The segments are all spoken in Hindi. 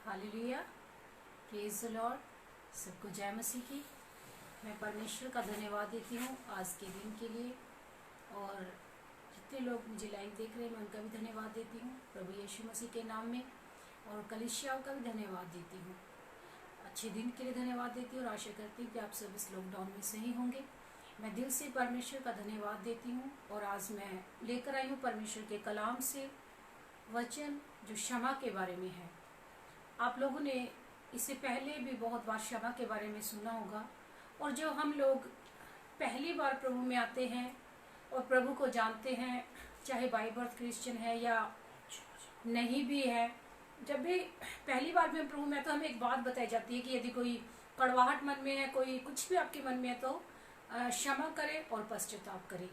Hallelujah, praise the Lord. सबको जय मसीह की। मैं परमेश्वर का धन्यवाद देती हूँ आज के दिन के लिए, और जितने लोग मुझे लाइव देख रहे हैं मैं उनका भी धन्यवाद देती हूँ प्रभु यीशु मसीह के नाम में, और कलीसियाओं का भी धन्यवाद देती हूँ। अच्छे दिन के लिए धन्यवाद देती हूँ और आशा करती हूँ कि आप सब इस लॉकडाउन में सही होंगे। मैं दिल से परमेश्वर का धन्यवाद देती हूँ, और आज मैं लेकर आई हूँ परमेश्वर के कलाम से वचन जो क्षमा के बारे में है। आप लोगों ने इससे पहले भी बहुत बार क्षमा के बारे में सुना होगा, और जो हम लोग पहली बार प्रभु में आते हैं और प्रभु को जानते हैं, चाहे बाय बर्थ क्रिश्चियन है या नहीं भी है, जब भी पहली बार भी हम प्रभु में, तो हमें एक बात बताई जाती है कि यदि कोई कड़वाहट मन में है, कोई कुछ भी आपके मन में है, तो क्षमा करे और पश्चाताप करे।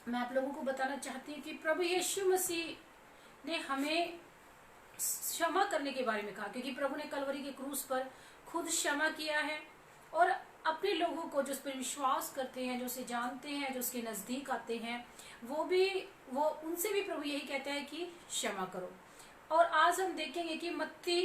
मैं आप लोगों को बताना चाहती हूँ कि प्रभु यीशु मसीह ने हमें क्षमा करने के बारे में कहा, क्योंकि प्रभु ने कलवरी के क्रूस पर खुद क्षमा किया है, और अपने लोगों को जो उस पर विश्वास करते हैं, जो उसे जानते हैं, जो उसके नजदीक आते हैं, वो उनसे भी प्रभु यही कहता है कि क्षमा करो। और आज हम देखेंगे कि मत्ती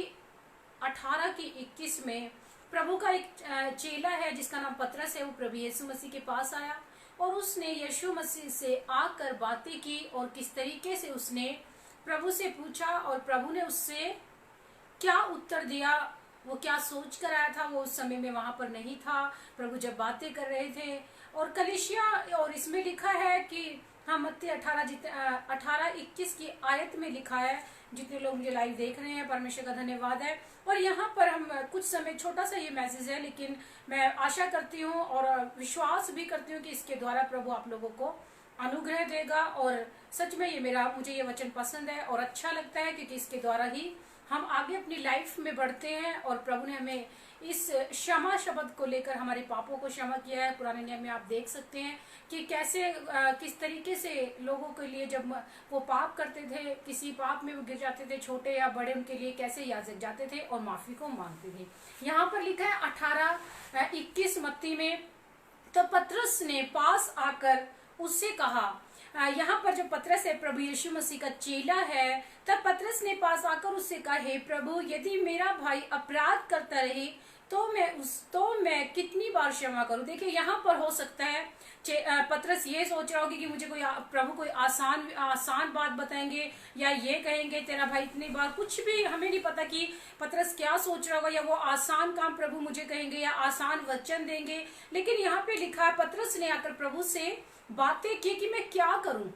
18:21 में प्रभु का एक चेला है जिसका नाम पतरस है। वो प्रभु यीशु मसीह के पास आया और उसने यीशु मसीह से आकर बातें की, और किस तरीके से उसने प्रभु से पूछा और प्रभु ने उससे क्या उत्तर दिया, वो क्या सोच कर आया था। वो उस समय में वहां पर नहीं था, प्रभु जब बातें कर रहे थे। और कलीसिया, और इसमें लिखा है कि मत्ती 18:21 की आयत में लिखा है। जितने लोग मुझे लाइव देख रहे हैं, परमेश्वर का धन्यवाद है। और यहाँ पर हम कुछ समय, छोटा सा ये मैसेज है, लेकिन मैं आशा करती हूँ और विश्वास भी करती हूँ कि इसके द्वारा प्रभु आप लोगों को अनुग्रह देगा। और सच में मुझे ये वचन पसंद है और अच्छा लगता है, क्योंकि इसके द्वारा ही हम आगे अपनी लाइफ में बढ़ते हैं। और प्रभु ने हमें इस क्षमा शब्द को लेकर हमारे पापों को क्षमा किया है। पुराने नियम में आप देख सकते हैं कि कैसे किस तरीके से लोगों के लिए जब वो पाप करते थे, किसी पाप में वो गिर जाते थे, छोटे या बड़े, उनके लिए कैसे याजक जाते थे और माफी को मांगते थे। यहाँ पर लिखा है 18:21 मत्ती में, तो पतरस ने पास आकर उससे कहा। यहाँ पर जो पतरस है प्रभु यीशु मसीह का चेला है। तब पतरस ने पास आकर उससे कहा, हे प्रभु, यदि मेरा भाई अपराध करता रहे तो मैं कितनी बार क्षमा करूं। देखिए, यहाँ पर हो सकता है पतरस ये सोच रहा होगा कि मुझे प्रभु कोई आसान बात बताएंगे, या ये कहेंगे तेरा भाई इतनी बार, कुछ भी हमें नहीं पता कि पतरस क्या सोच रहा होगा, या वो आसान काम प्रभु मुझे कहेंगे या आसान वचन देंगे। लेकिन यहाँ पे लिखा है, पतरस ने आकर प्रभु से बातें की कि मैं क्या करूं।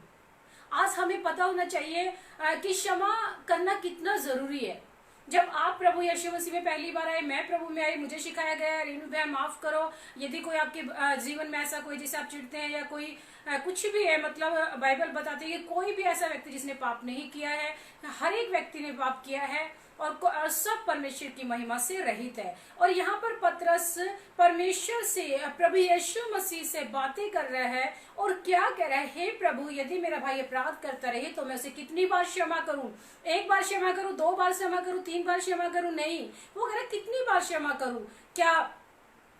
आज हमें पता होना चाहिए कि क्षमा करना कितना जरूरी है। जब आप प्रभु यीशु मसीह में पहली बार आए, मैं प्रभु में आई, मुझे सिखाया गया, रेणु भाई माफ करो। यदि कोई आपके जीवन में ऐसा कोई जिसे आप चिढ़ते हैं, या कोई कुछ भी है, मतलब बाइबल बताती है कि कोई भी ऐसा व्यक्ति जिसने पाप नहीं किया है, हर एक व्यक्ति ने पाप किया है, और सब परमेश्वर की महिमा से रहित है। और यहाँ पर पतरस परमेश्वर से, प्रभु यीशु मसीह से बातें कर रहा है, और क्या कह रहा है, हे प्रभु, यदि मेरा भाई अपराध करता रहे तो मैं उसे कितनी बार क्षमा करूं। एक बार क्षमा करूं, 2 बार क्षमा करूं, 3 बार क्षमा करूं? नहीं, वो कह रहा है कितनी बार क्षमा करूं, क्या,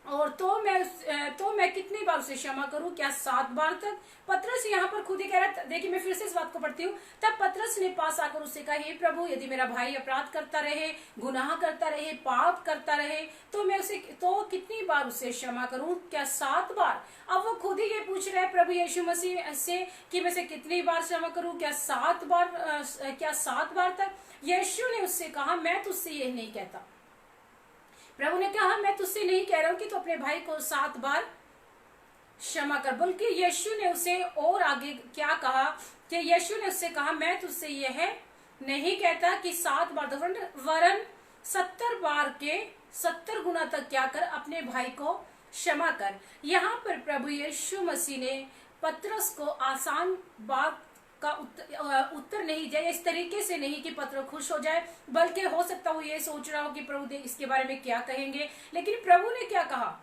और तो मैं कितनी बार उसे क्षमा करूं, क्या 7 बार तक? पतरस यहाँ पर खुद ही कह रहा है। देखिए, मैं फिर से इस बात को पढ़ती हूँ। तब पतरस ने पास आकर उससे कहा, हे प्रभु, यदि मेरा भाई अपराध करता रहे, गुनाह करता रहे, पाप करता रहे, तो मैं उसे कितनी बार उसे क्षमा करूं, क्या 7 बार? अब वो खुद ही ये पूछ रहा है प्रभु यीशु मसीह से कि मैं उसे कितनी बार क्षमा करूं, क्या 7 बार तक? यीशु ने उससे कहा, मैं तुझसे ये नहीं कहता। प्रभु ने कहा, मैं तुझसे नहीं कह रहा हूं कि तू अपने भाई को 7 बार क्षमा कर, बल्कि यीशु ने उसे और आगे क्या कहा कि यीशु ने उससे कहा, मैं तुझसे यह नहीं कहता कि 7 बार, वरन 70 बार के 70 गुना तक क्या कर, अपने भाई को क्षमा कर। यहाँ पर प्रभु यीशु मसीह ने पतरस को आसान बात का उत्तर नहीं दिया, इस तरीके से नहीं कि पतरस खुश हो जाए, बल्कि हो सकता वो ये सोच रहा हो कि प्रभु इसके बारे में क्या कहेंगे। लेकिन प्रभु ने क्या कहा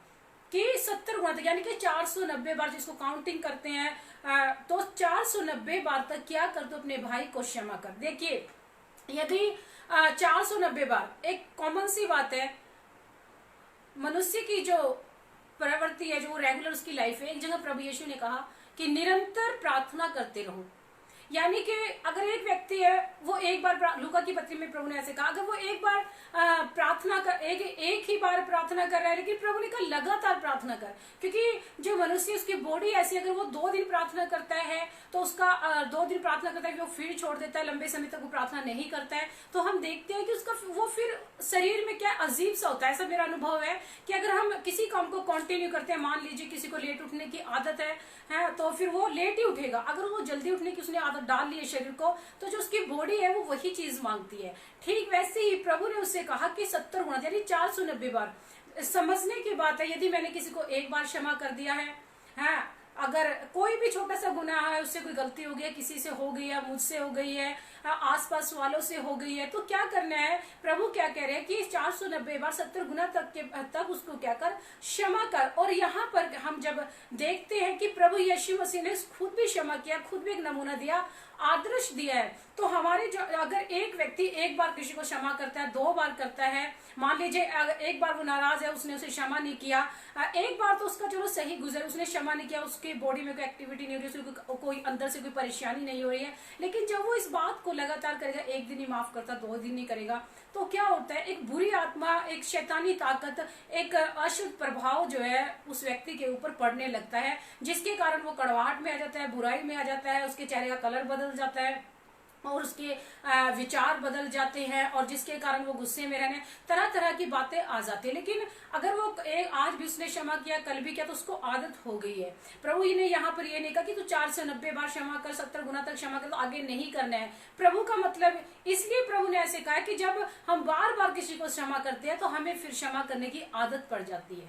कि 70 गुना तक, यानी कि 490 बार, जिसको काउंटिंग करते हैं, तो 490 बार तक क्या कर, तो अपने भाई को क्षमा कर। देखिए, यदि 490 बार, एक कॉमन सी बात है, मनुष्य की जो प्रवृत्ति है, जो रेगुलर उसकी लाइफ है। एक जगह प्रभु यीशु ने कहा कि निरंतर प्रार्थना करते रहो, यानी कि अगर एक व्यक्ति है वो एक बार, लूका की पत्री में प्रभु ने ऐसे कहा, अगर वो एक बार प्रार्थना कर, एक ही बार प्रार्थना कर रहा है, लेकिन प्रभु ने कहा लगातार प्रार्थना कर, क्योंकि जो मनुष्य उसकी बॉडी ऐसी, अगर वो 2 दिन प्रार्थना करता है तो उसका 2 दिन प्रार्थना करता है, वो फिर छोड़ देता है, लंबे समय तक वो प्रार्थना नहीं करता है, तो हम देखते हैं कि उसका वो फिर शरीर में क्या अजीब सा होता है। ऐसा मेरा अनुभव है कि अगर हम किसी काम को कंटिन्यू करते हैं, मान लीजिए किसी को लेट उठने की आदत है तो फिर वो लेट ही उठेगा। अगर वो जल्दी उठने की उसने आदत डाल ली है शरीर को, तो जो उसकी बॉडी है वो वही चीज मांगती है। ठीक वैसे ही प्रभु ने उससे कहा कि 70 गुना यानी 490 बार। समझने की बात है, यदि मैंने किसी को एक बार क्षमा कर दिया है, अगर कोई भी छोटा सा गुनाह है, उससे कोई गलती हो गई है, किसी से हो गई है, मुझसे हो गई है, आसपास वालों से हो गई है, तो क्या करना है? प्रभु क्या कह रहे हैं कि 490 बार 70 गुना तक उसको क्या कर, क्षमा कर। और यहाँ पर हम जब देखते हैं कि प्रभु यीशु मसीह ने खुद भी क्षमा किया, खुद भी एक नमूना दिया, आदर्श दिया है। तो हमारे जो, अगर एक व्यक्ति एक बार किसी को क्षमा करता है, 2 बार करता है, मान लीजिए अगर एक बार वो नाराज है, उसने उसे क्षमा नहीं किया, एक बार तो उसका चलो सही गुजर, उसने क्षमा नहीं किया, उसकी बॉडी में कोई एक्टिविटी नहीं हो रही, उसको कोई अंदर से कोई परेशानी नहीं हो रही है, लेकिन जब वो इस बात को लगातार करेगा, एक दिन ही माफ करता, 2 दिन नहीं करेगा, तो क्या होता है? एक बुरी आत्मा, एक शैतानी ताकत, एक अशुद्ध प्रभाव जो है उस व्यक्ति के ऊपर पड़ने लगता है, जिसके कारण वो कड़वाहट में आ जाता है, बुराई में आ जाता है, उसके चेहरे का कलर बदल जाता है और उसके विचार बदल जाते हैं, और जिसके कारण वो गुस्से में रहने, तरह तरह की बातें आ जाती है। लेकिन अगर वो आज भी उसने क्षमा किया, कल भी किया, तो उसको आदत हो गई है। प्रभु ने यहाँ पर ये नहीं कहा कि तू 490 बार क्षमा कर, 70 गुना तक क्षमा कर, तो आगे नहीं करना है। प्रभु का मतलब, इसलिए प्रभु ने ऐसे कहा कि जब हम बार बार किसी को क्षमा करते हैं तो हमें फिर क्षमा करने की आदत पड़ जाती है।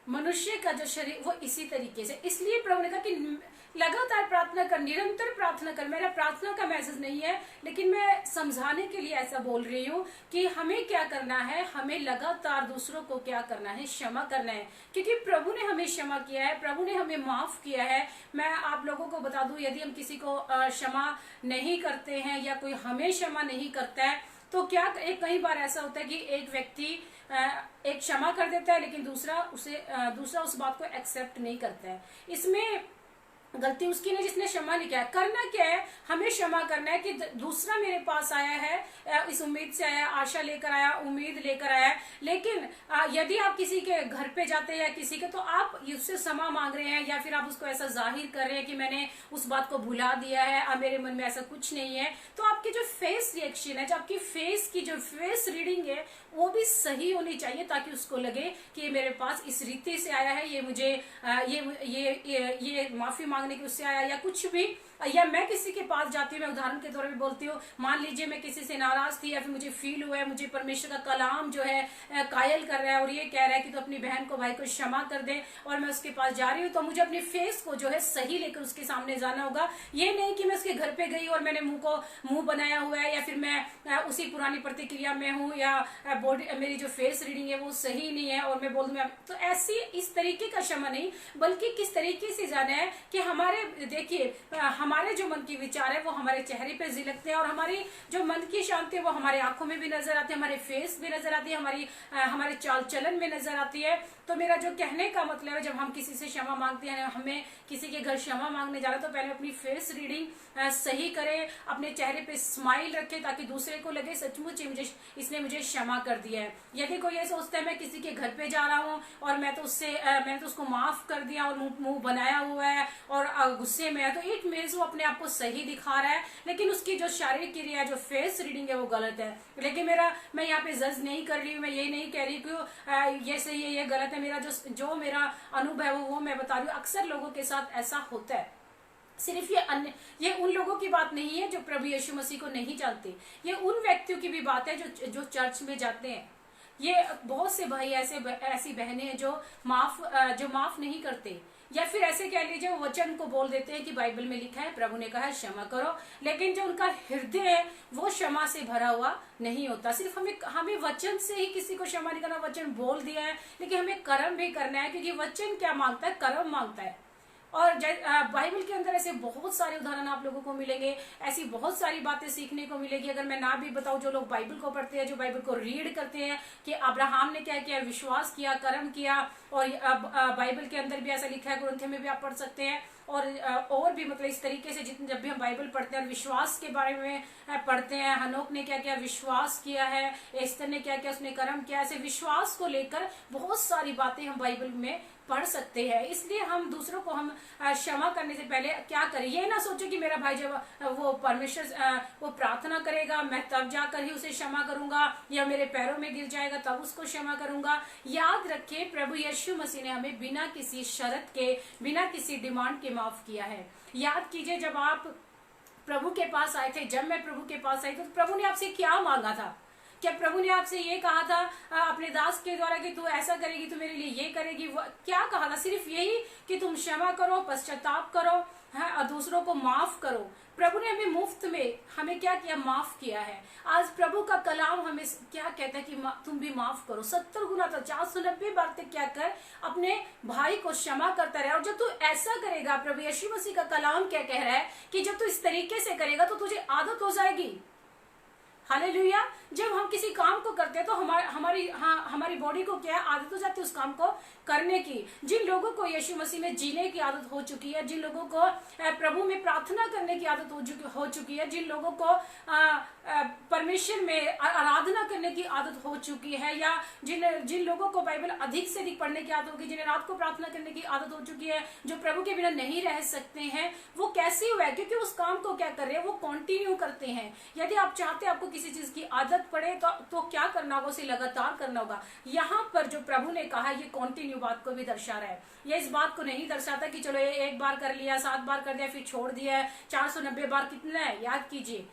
मनुष्य का जो शरीर वो इसी तरीके से, इसलिए प्रभु ने कहा कि लगातार प्रार्थना कर, निरंतर प्रार्थना कर। मेरा प्रार्थना का मैसेज नहीं है, लेकिन मैं समझाने के लिए ऐसा बोल रही हूँ कि हमें क्या करना है, हमें लगातार दूसरों को क्या करना है, क्षमा करना है, क्योंकि प्रभु ने हमें क्षमा किया है, प्रभु ने हमें माफ किया है। मैं आप लोगों को बता दूं, यदि हम किसी को क्षमा नहीं करते हैं या कोई हमें क्षमा नहीं करता है, तो क्या कई बार ऐसा होता है कि एक व्यक्ति एक क्षमा कर देता है, लेकिन दूसरा उस बात को एक्सेप्ट नहीं करता है। इसमें गलती उसकी नहीं जिसने क्षमा नहीं किया। करना क्या है, हमें क्षमा करना है कि दूसरा मेरे पास आया है, इस उम्मीद से आया, आशा लेकर आया, उम्मीद लेकर आया, लेकिन यदि आप किसी के घर पे जाते हैं या किसी के, तो आप उससे क्षमा मांग रहे हैं या फिर आप उसको ऐसा जाहिर कर रहे हैं कि मैंने उस बात को भुला दिया है, अब मेरे मन में ऐसा कुछ नहीं है, तो आपकी जो फेस रिएक्शन है, जो आपकी फेस की जो फेस रीडिंग है, वो भी सही होनी चाहिए, ताकि उसको लगे कि ये मेरे पास इस रीति से आया है, ये मुझे ये माफी मांगने की उससे आया, या कुछ भी, या मैं किसी के पास जाती हूँ, मैं उदाहरण के तौर पे बोलती हूँ, मान लीजिए मैं किसी से नाराज थी, या फिर मुझे फील हुआ है, मुझे परमेश्वर का कलाम जो है कायल कर रहा है और ये कह रहा है कि तो अपनी बहन को, भाई को क्षमा कर दे, और मैं उसके पास जा रही हूँ, तो मुझे अपनी फेस को जो है सही लेकर उसके सामने जाना होगा। ये नहीं कि मैं उसके घर पे गई और मैंने मुंह बनाया हुआ है, या फिर मैं उसी पुरानी प्रतिक्रिया में हूँ, या बॉडी मेरी जो फेस रीडिंग है वो सही नहीं है और मैं बोल दूं, तो ऐसी इस तरीके का क्षमा नहीं, बल्कि किस तरीके से जाना है कि हमारे, देखिए, हमारे जो मन की विचार है वो हमारे चेहरे पे झलकते हैं, और हमारी जो मन की शांति है वो हमारे आंखों में भी नजर आती है, हमारे फेस भी नजर आती है, हमारे चाल चलन में नजर आती है। तो मेरा जो कहने का मतलब है, जब हम किसी से क्षमा मांगते हैं, हमें किसी के घर क्षमा मांगने जा रहे हैं, तो पहले अपनी फेस रीडिंग सही करें, अपने चेहरे पे स्माइल रखें, ताकि दूसरे को लगे सचमुच इसने मुझे क्षमा कर दिया है। यदि कोई ये सोचता है मैं किसी के घर पे जा रहा हूँ और मैंने तो उसको माफ कर दिया और मुंह बनाया हुआ है और गुस्से में है, तो इट मीन्स वो अपने आप को सही दिखा रहा है, लेकिन उसकी जो शारीरिक क्रिया, जो फेस रीडिंग है वो गलत है। लेकिन मैं यहाँ पे जज नहीं कर रही हूँ, मैं ये नहीं कह रही कि ये सही है ये गलत है, मेरा जो मेरा अनुभव है वो मैं बता रही हूँ। अक्सर लोगों के साथ ऐसा होता है। सिर्फ ये उन लोगों की बात नहीं है जो प्रभु यीशु मसीह को नहीं जानते, ये उन व्यक्तियों की भी बात है जो चर्च में जाते हैं। ये बहुत से भाई ऐसी बहनें हैं जो माफ नहीं करते, या फिर ऐसे कह लीजिए वो वचन को बोल देते हैं कि बाइबल में लिखा है, प्रभु ने कहा है क्षमा करो, लेकिन जो उनका हृदय है वो क्षमा से भरा हुआ नहीं होता। सिर्फ हमें वचन से ही किसी को क्षमा नहीं करना, वचन बोल दिया है, लेकिन हमें कर्म भी करना है, क्योंकि वचन क्या मांगता है, कर्म मांगता है। और बाइबल के अंदर ऐसे बहुत सारे उदाहरण आप लोगों को मिलेंगे, ऐसी बहुत सारी बातें सीखने को मिलेगी। अगर मैं ना भी बताऊं, जो लोग बाइबल को पढ़ते हैं, जो बाइबल को रीड करते हैं कि अब्राहम ने क्या किया, विश्वास किया, कर्म किया, और बाइबल के अंदर भी ऐसा लिखा है, ग्रंथ में भी आप पढ़ सकते हैं और भी मतलब इस तरीके से जितने जब भी हम बाइबल पढ़ते हैं और विश्वास के बारे में पढ़ते हैं, हनोक ने क्या क्या विश्वास किया है, एस्तर ने क्या क्या उसने कर्म किया, ऐसे विश्वास को लेकर बहुत सारी बातें हम बाइबल में पढ़ सकते हैं। इसलिए हम दूसरों को हम क्षमा करने से पहले क्या करें, ये ना सोचो कि मेरा भाई जब वो परमेश्वर वो प्रार्थना करेगा मैं तब जाकर ही उसे क्षमा करूंगा, या मेरे पैरों में गिर जाएगा तब उसको क्षमा करूंगा। याद रखें, प्रभु यीशु मसीह ने हमें बिना किसी शर्त के, बिना किसी डिमांड के माफ किया है। याद कीजिए, जब आप प्रभु के पास आए थे, जब मैं प्रभु के पास आई तो प्रभु ने आपसे क्या मांगा था? क्या प्रभु ने आपसे ये कहा था अपने दास के द्वारा कि तू ऐसा करेगी, तू मेरे लिए ये करेगी? वो क्या कहा था? सिर्फ यही कि तुम क्षमा करो, पश्चाताप करो, है, और दूसरों को माफ करो। प्रभु ने हमें मुफ्त में हमें क्या किया? माफ किया है। आज प्रभु का कलाम हमें क्या कहता है कि तुम भी माफ करो। 70 गुना तो 490 बार तक क्या कर, अपने भाई को क्षमा करता रहे। और जब तू ऐसा करेगा, प्रभु यीशु मसीह का कलाम क्या कह रहा है कि जब तू इस तरीके से करेगा तो तुझे आदत हो जाएगी। हालेलुया। जब हम किसी काम को करते हैं तो हमारी बॉडी को क्या आदत हो जाती है उस काम को करने की। जिन लोगों को यीशु मसीह में जीने की आदत हो चुकी है, जिन लोगों को प्रभु में प्रार्थना करने की आदत हो चुकी है, जिन लोगों को परमेश्वर में आराधना करने की आदत हो चुकी है, या जिन लोगों को बाइबल अधिक से अधिक पढ़ने की आदत होगी, जिन्हें रात को प्रार्थना करने की आदत हो चुकी है, जो प्रभु के बिना नहीं रह सकते हैं, वो कैसे हुआ है? क्योंकि उस काम को क्या कर रहे हैं? वो कंटिन्यू करते हैं। यदि आप चाहते हैं आपको किसी चीज की आदत पड़े तो क्या करना होगा? उसे लगातार करना होगा। यहाँ पर जो प्रभु ने कहा ये कंटिन्यू बात को भी दर्शा रहा है। ये इस बात को नहीं दर्शाता कि चलो ये एक बार कर लिया, 7 बार कर दिया फिर छोड़ दिया। 490 बार कितना है? याद कीजिए,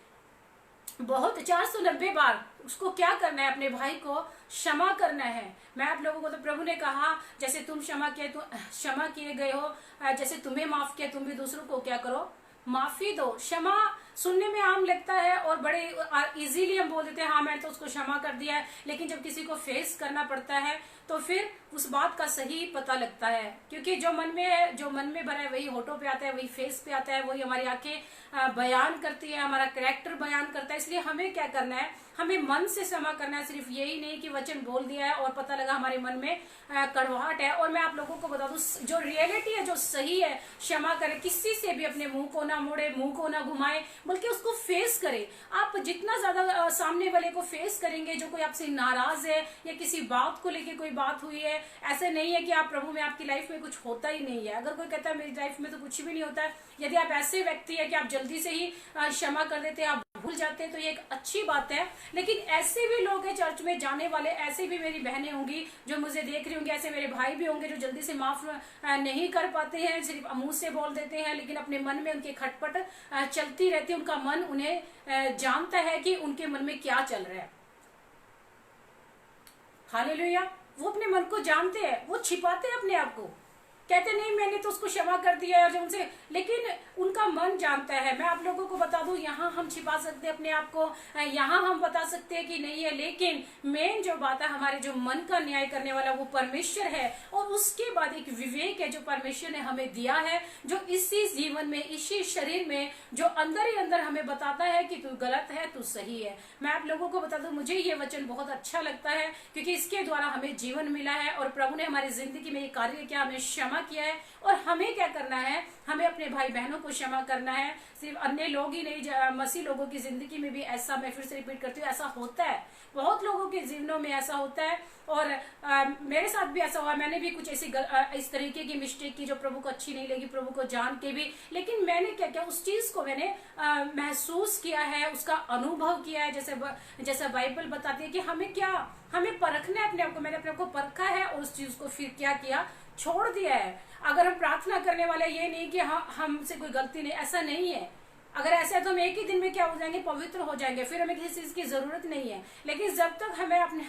बहुत 490 बार उसको क्या करना है? अपने भाई को क्षमा करना है। मैं आप लोगों को तो प्रभु ने कहा जैसे तुम क्षमा किए गए हो, जैसे तुम्हें माफ किया तुम भी दूसरों को क्या करो? माफी दो। क्षमा सुनने में आम लगता है और बड़े इजीली हम बोल देते हैं हाँ मैंने तो उसको क्षमा कर दिया है, लेकिन जब किसी को फेस करना पड़ता है तो फिर उस बात का सही पता लगता है। क्योंकि जो मन में भरा है वही होठों पे आता है, वही फेस पे आता है, वही हमारी आंखें बयान करती है, हमारा कैरेक्टर बयान करता है। इसलिए हमें क्या करना है? हमें मन से क्षमा करना है। सिर्फ यही नहीं कि वचन बोल दिया है और पता लगा हमारे मन में कड़वाहट है। और मैं आप लोगों को बता दूं जो रियलिटी है, जो सही है, क्षमा करें। किसी से भी अपने मुंह को ना मोड़े, मुंह को ना घुमाए, बल्कि उसको फेस करे। आप जितना ज्यादा सामने वाले को फेस करेंगे, जो कोई आपसे नाराज है या किसी बात को लेके कोई बात हुई है, ऐसे नहीं है कि आप प्रभु में आपकी लाइफ में कुछ होता ही नहीं है। अगर कोई कहता है मेरी लाइफ में तो कुछ भी नहीं होता है, यदि आप ऐसे व्यक्ति है कि आप जल्दी से ही क्षमा कर देते हैं, आप भूल जाते हैं, तो ये एक अच्छी बात है। लेकिन ऐसे भी लोग हैं चर्च में जाने वाले, ऐसे भी मेरी बहनें होंगी जो मुझे देख रही होंगी, ऐसे मेरे भाई भी होंगे जो जल्दी से माफ नहीं कर पाते हैं, सिर्फ मुंह से बोल देते हैं, लेकिन अपने मन में उनके खटपट चलती रहती है। उनका मन उन्हें जानता है कि उनके मन में क्या चल रहा है। हालेलुया। वो अपने मन को जानते हैं, वो छिपाते हैं अपने आप को, कहते नहीं मैंने तो उसको क्षमा कर दिया है उनसे, लेकिन उनका मन जानता है। मैं आप लोगों को बता दूं, यहाँ हम छिपा सकते हैं अपने आप को, यहाँ हम बता सकते हैं कि नहीं है, लेकिन मेन जो बात है हमारे जो मन का न्याय करने वाला वो परमेश्वर है। और उसके बाद एक विवेक है जो परमेश्वर ने हमें दिया है, जो इसी जीवन में, इसी शरीर में, जो अंदर ही अंदर हमें बताता है कि तू गलत है, तू सही है। मैं आप लोगों को बता दूं, मुझे ये वचन बहुत अच्छा लगता है क्योंकि इसके द्वारा हमें जीवन मिला है और प्रभु ने हमारी जिंदगी में ये कार्य किया, हमें क्षमा किया है। और हमें क्या करना है? हमें अपने भाई बहनों को क्षमा करना है। सिर्फ अन्य लोग ही नहीं, मसीह लोगों की जिंदगी में भी ऐसा, मैं फिर से रिपीट करती हूँ, ऐसा होता है। बहुत लोगों के जीवनों में ऐसा होता है और मेरे साथ भी ऐसा हुआ। मैंने भी कुछ ऐसी इस तरीके की मिस्टेक की जो प्रभु को अच्छी नहीं लगी, प्रभु को जान के भी, लेकिन मैंने क्या किया? उस चीज को मैंने महसूस किया है, उसका अनुभव किया है। जैसा बाइबल बताती है कि हमें परखना है अपने आप को। मैंने अपने आप को परखा है और उस चीज को फिर क्या किया? छोड़ दिया है। अगर हम प्रार्थना करने वाले, ये नहीं कि हमसे कोई गलती नहीं, ऐसा नहीं है। अगर ऐसा है तो हम एक ही दिन में क्या हो जाएंगे? पवित्र हो जाएंगे, फिर हमें किसी चीज की जरूरत नहीं है। लेकिन जब तक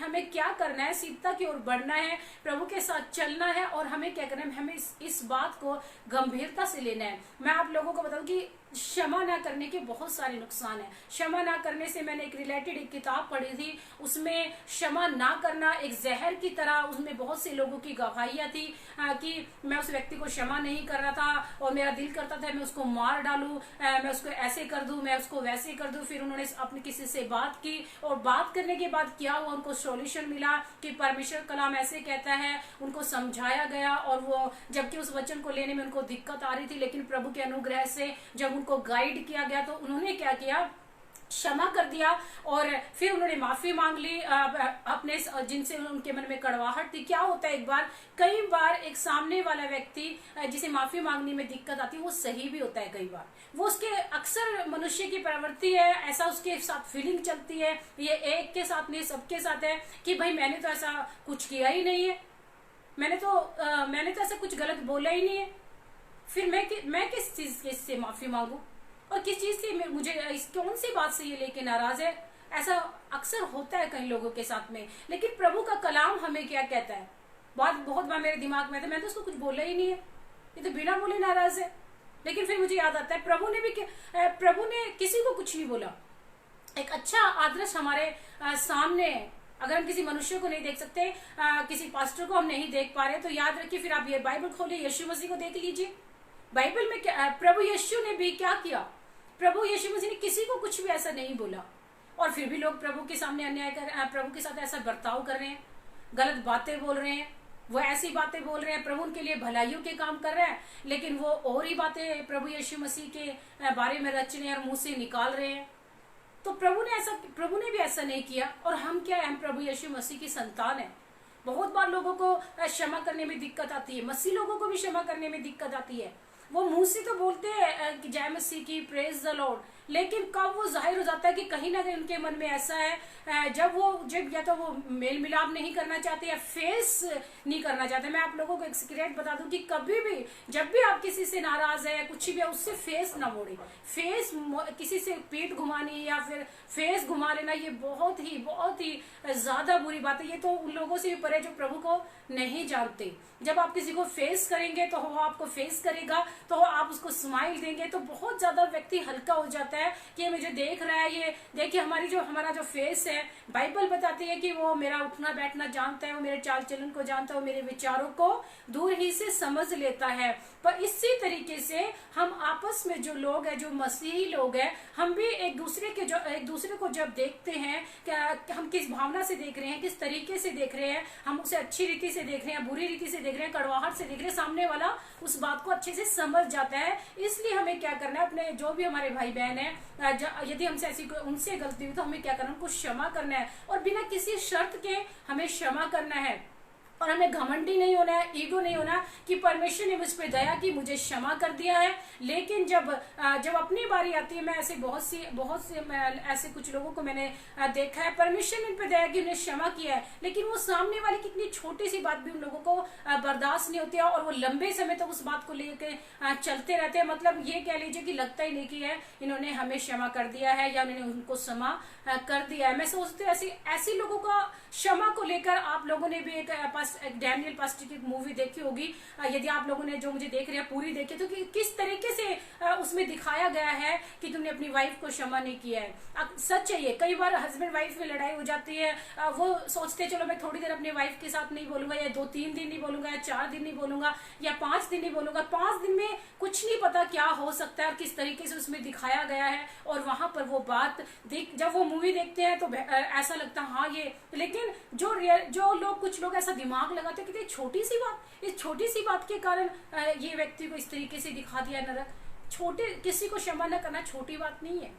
हमें क्या करना है? सीधता की ओर बढ़ना है, प्रभु के साथ चलना है और हमें क्या करना है? हमें इस बात को गंभीरता से लेना है। मैं आप लोगों को बताऊं कि क्षमा ना करने के बहुत सारे नुकसान हैं। क्षमा ना करने से, मैंने एक रिलेटेड एक किताब पढ़ी थी, उसमें क्षमा ना करना एक जहर की तरह, उसमें बहुत से लोगों की गवाहियां थी कि मैं उस व्यक्ति को क्षमा नहीं कर रहा था और मेरा दिल करता था मैं उसको मार डालूं, मैं उसको ऐसे कर दूं, मैं उसको वैसे कर दूं। फिर उन्होंने अपने किसी से बात की और बात करने के बाद क्या हुआ, उनको सॉल्यूशन मिला कि परमेश्वर कलाम ऐसे कहता है, उनको समझाया गया। और वो जबकि उस वचन को लेने में उनको दिक्कत आ रही थी, लेकिन प्रभु के अनुग्रह से जब उनको गाइड किया गया तो उन्होंने क्या किया, क्षमा कर दिया और फिर उन्होंने माफी मांग ली अपने जिनसे उनके मन में कड़वाहट थी। क्या होता है, एक बार कई बार एक सामने वाला व्यक्ति जिसे माफी मांगने में दिक्कत आती है वो सही भी होता है, कई बार वो उसके अक्सर मनुष्य की प्रवृत्ति है, ऐसा उसके साथ फीलिंग चलती है, ये एक के साथ नहीं सबके साथ है कि भाई मैंने तो ऐसा कुछ किया ही नहीं है, मैंने तो ऐसा कुछ गलत बोला ही नहीं है, फिर मैं किस चीज से माफी मांगू और किस चीज से मुझे कौन सी बात से ये लेके नाराज है। ऐसा अक्सर होता है कई लोगों के साथ में। लेकिन प्रभु का कलाम हमें क्या कहता है, बहुत बार मेरे दिमाग में था मैंने तो उसको कुछ बोला ही नहीं है, ये तो बिना बोले नाराज है। लेकिन फिर मुझे याद आता है प्रभु ने किसी को कुछ नहीं बोला। एक अच्छा आदर्श हमारे सामने है। अगर हम किसी मनुष्य को नहीं देख सकते, किसी पास्टर को हम नहीं देख पा रहे, तो याद रखिए फिर आप ये बाइबल खोलिए, यीशु मसीह को देख लीजिए। बाइबल में क्या प्रभु यीशु ने भी क्या किया, प्रभु यीशु मसीह ने किसी को कुछ भी ऐसा नहीं बोला और फिर भी लोग प्रभु के सामने अन्याय कर, प्रभु के साथ ऐसा बर्ताव कर रहे हैं, गलत बातें बोल रहे हैं, वो ऐसी बातें बोल रहे हैं, प्रभु उनके लिए भलाइयों के काम कर रहे हैं, लेकिन वो और ही बातें प्रभु यीशु मसीह के बारे में रचने और मुंह से निकाल रहे हैं। तो प्रभु ने भी ऐसा नहीं किया। और हम क्या है, हम प्रभु यीशु मसीह की संतान है। बहुत बार लोगों को क्षमा करने में दिक्कत आती है, मसीह लोगों को भी क्षमा करने में दिक्कत आती है। वो मुंह से तो बोलते हैं कि जय मसीह की, प्रेज द लॉर्ड, लेकिन कब वो जाहिर हो जाता है कि कहीं ना कहीं उनके मन में ऐसा है, जब या तो वो मेल मिलाप नहीं करना चाहते या फेस नहीं करना चाहते। मैं आप लोगों को एक सीक्रेट बता दूं कि कभी भी जब भी आप किसी से नाराज है, कुछ भी है, उससे फेस ना मोड़े। फेस किसी से पीठ घुमानी या फिर फेस घुमा लेना, ये बहुत ही ज्यादा बुरी बात है। ये तो उन लोगों से भी परे जो प्रभु को नहीं जानते। जब आप किसी को फेस करेंगे तो वो आपको फेस करेगा, तो आप उसको स्माइल देंगे तो बहुत ज्यादा व्यक्ति हल्का हो जाता है कि ये मुझे देख रहा है। ये देखिए हमारा जो फेस है, बाइबल बताती है कि वो मेरा उठना बैठना जानता है, वो मेरे चाल चलन को जानता है, वो मेरे विचारों को दूर ही से समझ लेता है। पर इसी तरीके से हम आपस में जो लोग हैं, जो मसीही लोग हैं, हम भी एक दूसरे को जब देखते हैं, क्या हम किस भावना से देख रहे हैं, किस तरीके से देख रहे हैं, हम उसे अच्छी रीति से देख रहे हैं, बुरी रीति से देख रहे हैं, कड़वाहट से देख रहे हैं, सामने वाला उस बात को अच्छे से समझ जाता है। इसलिए हमें क्या करना है, अपने जो भी हमारे भाई बहन है, यदि हमसे ऐसी उनसे गलती हुई तो हमें क्या करना है, उनको क्षमा करना है और बिना किसी शर्त के हमें क्षमा करना है। और हमें घमंडी नहीं होना है, ईगो नहीं होना कि परमेश्वर ने मुझ पर दया की, मुझे क्षमा कर दिया है। लेकिन जब अपनी बारी आती है, मैं ऐसे बहुत से ऐसे कुछ लोगों को मैंने देखा है, परमेश्वर ने उन पर दया की, उन्हें क्षमा किया है, लेकिन वो सामने वाले की इतनी छोटी सी बात भी उन लोगों को बर्दाश्त नहीं होती है और वो लंबे समय तक उस बात को लेकर चलते रहते हैं। मतलब ये कह लीजिए कि लगता ही नहीं कि है इन्होंने हमें क्षमा कर दिया है या उन्होंने उनको क्षमा कर दिया है। मैं सोचती हूँ ऐसी लोगों का क्षमा को लेकर आप लोगों ने भी एक डैनियल पास्टर की मूवी देखी होगी, यदि आप लोगों ने जो मुझे देख रहे हैं पूरी देखी, तो किस तरीके से उसमें दिखाया गया है कि तुमने अपनी वाइफ को क्षमा नहीं किया है। सच है, ये कई बार हस्बैंड वाइफ में लड़ाई हो जाती है, वो सोचते चलो मैं थोड़ी देर अपनी वाइफ के साथ नहीं बोलूंगा, या 2-3 दिन नहीं बोलूंगा, या 4 दिन नहीं बोलूंगा, या 5 दिन नहीं बोलूंगा। 5 दिन में कुछ नहीं पता क्या हो सकता है और किस तरीके से उसमें दिखाया गया है। और वहां पर वो बात जब वो मूवी देखते हैं तो ऐसा लगता है हाँ ये, लेकिन जो लोग कुछ लोग ऐसा दिमाग लगाते हैं कि छोटी सी बात, इस छोटी सी बात के कारण ये व्यक्ति को इस तरीके से दिखा दिया नरक। किसी को क्षमा न करना छोटी बात नहीं है।